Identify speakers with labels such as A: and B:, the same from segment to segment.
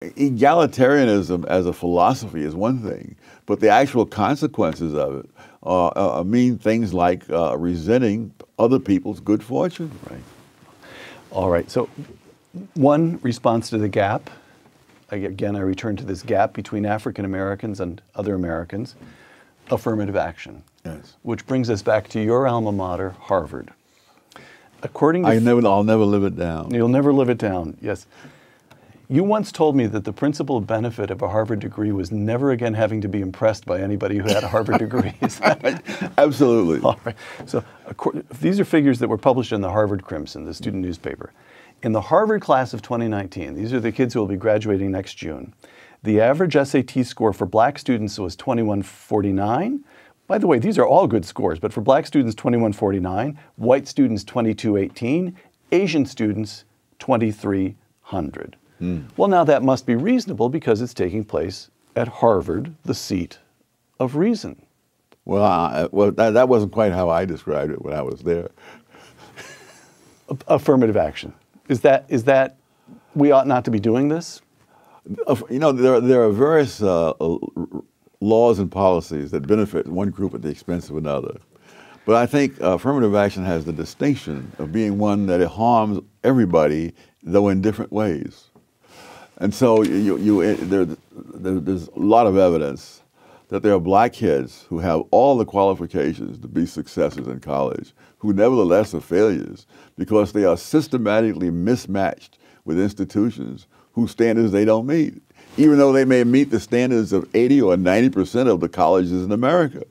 A: egalitarianism as a philosophy is one thing, but the actual consequences of it mean things like resenting other people's good fortune.
B: Right. All right. So one response to the gap, again, I return to this gap between African Americans and other Americans, affirmative action.
A: Yes.
B: Which brings us back to your alma mater, Harvard. According to
A: I'll never live it down.
B: You'll never live it down, yes. You once told me that the principal benefit of a Harvard degree was never again having to be impressed by anybody who had a Harvard degree. Is that right?
A: Absolutely.
B: All right. So these are figures that were published in the Harvard Crimson, the student newspaper. In the Harvard class of 2019, these are the kids who will be graduating next June, the average SAT score for black students was 2149. By the way, these are all good scores, but for black students, 2149, white students, 2218, Asian students, 2300. Well, now that must be reasonable because it's taking place at Harvard, the seat of reason.
A: Well, that wasn't quite how I described it when I was there.
B: Affirmative action. Is that we ought not to be doing this?
A: You know, there are various laws and policies that benefit one group at the expense of another. But I think affirmative action has the distinction of being one that it harms everybody, though in different ways. And so there's a lot of evidence that there are black kids who have all the qualifications to be successes in college, who nevertheless are failures because they are systematically mismatched with institutions whose standards they don't meet, even though they may meet the standards of 80 or 90% of the colleges in America.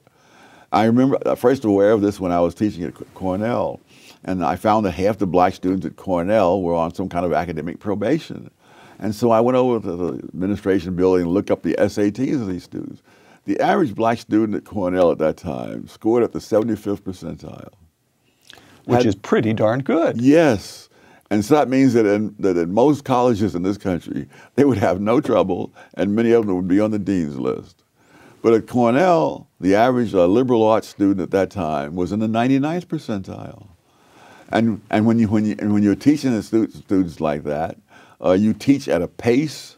A: I remember first aware of this when I was teaching at Cornell, and I found that half the black students at Cornell were on some kind of academic probation. And so I went over to the administration building and looked up the SATs of these students. The average black student at Cornell at that time scored at the 75th percentile.
B: Which is pretty darn good.
A: Yes. And so that means that in most colleges in this country, they would have no trouble, and many of them would be on the dean's list. But at Cornell, the average liberal arts student at that time was in the 99th percentile. And when you're teaching the students like that, you teach at a pace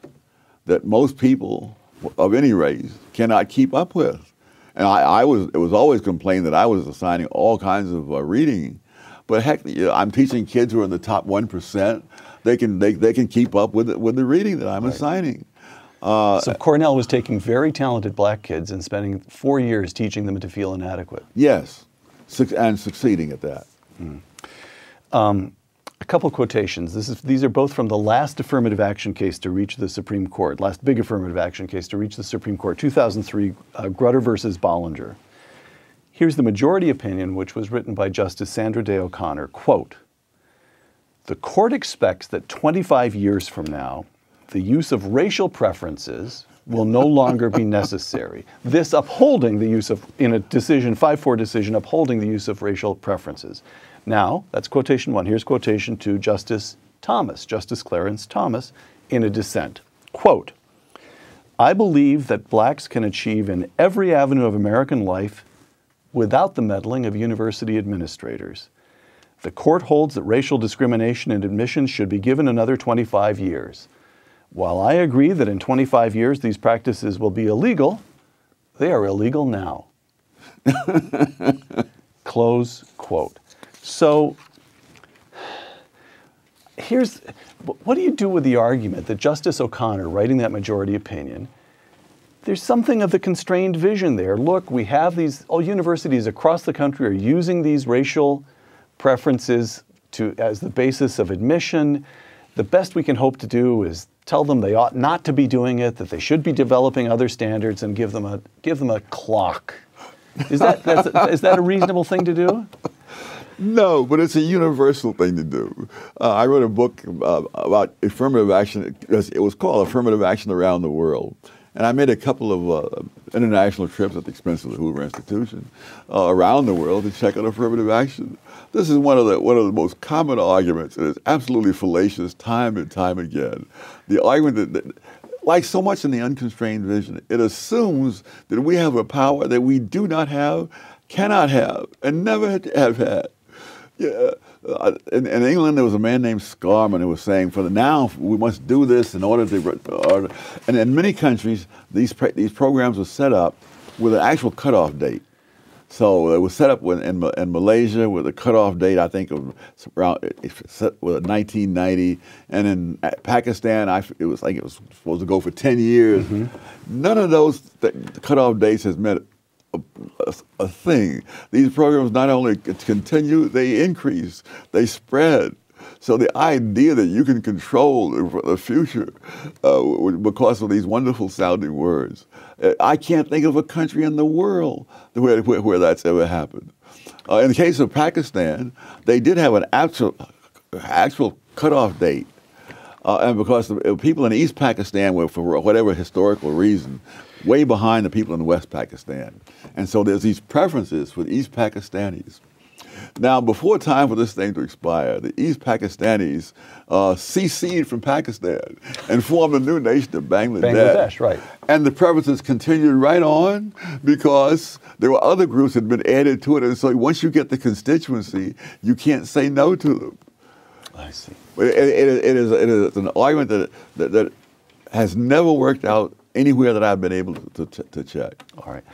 A: that most people of any race cannot keep up with. And it was always complained that I was assigning all kinds of reading. But heck, I'm teaching kids who are in the top 1%. They can keep up with the reading that I'm assigning.
B: So Cornell was taking very talented black kids and spending 4 years teaching them to feel inadequate.
A: Yes, and succeeding at that.
B: A couple quotations. These are both from the last affirmative action case to reach the Supreme Court, last big affirmative action case to reach the Supreme Court, 2003, Grutter versus Bollinger. Here's the majority opinion, which was written by Justice Sandra Day O'Connor. Quote, "The court expects that 25 years from now, the use of racial preferences will no longer be necessary. This upholding the use of, in a decision, 5-4 decision, upholding the use of racial preferences." Now, that's quotation one. Here's quotation two, Justice Clarence Thomas, in a dissent. Quote, "I believe that blacks can achieve in every avenue of American life without the meddling of university administrators. The court holds that racial discrimination in admissions should be given another 25 years. While I agree that in 25 years these practices will be illegal, they are illegal now." Close quote. So what do you do with the argument that Justice O'Connor, writing that majority opinion, there's something of the constrained vision there. Look, we have all universities across the country are using these racial preferences as the basis of admission. The best we can hope to do is tell them they ought not to be doing it, that they should be developing other standards, and give them a clock. Is that a reasonable thing to do?
A: No, but it's a universal thing to do. I wrote a book about affirmative action. It was called Affirmative Action Around the World. And I made a couple of international trips at the expense of the Hoover Institution around the world to check on affirmative action. This is one of the most common arguments, and it's absolutely fallacious time and time again. The argument that like so much in the unconstrained vision, it assumes that we have a power that we do not have, cannot have, and never have had. Yeah. in England, there was a man named Scarman who was saying, for the now, we must do this in order to, and in many countries, these programs were set up with an actual cutoff date. So it was set up in Malaysia with a cutoff date, I think, of around 1990, and in Pakistan, it was supposed to go for 10 years. None of those cutoff dates has meant a thing. These programs not only continue, they increase, they spread. So the idea that you can control the future because of these wonderful sounding words, I can't think of a country in the world where that's ever happened. In the case of Pakistan, they did have an actual cutoff date. And because the people in East Pakistan were, for whatever historical reason, way behind the people in West Pakistan. And so there's these preferences for the East Pakistanis. Now, before time for this thing to expire, the East Pakistanis seceded from Pakistan and formed a new nation of Bangladesh.
B: Bangladesh, right.
A: And the preferences continued right on because there were other groups that had been added to it. And so once you get the constituency, you can't say no to them.
B: I see.
A: It is an argument that has never worked out anywhere that I've been able to check.
B: All right.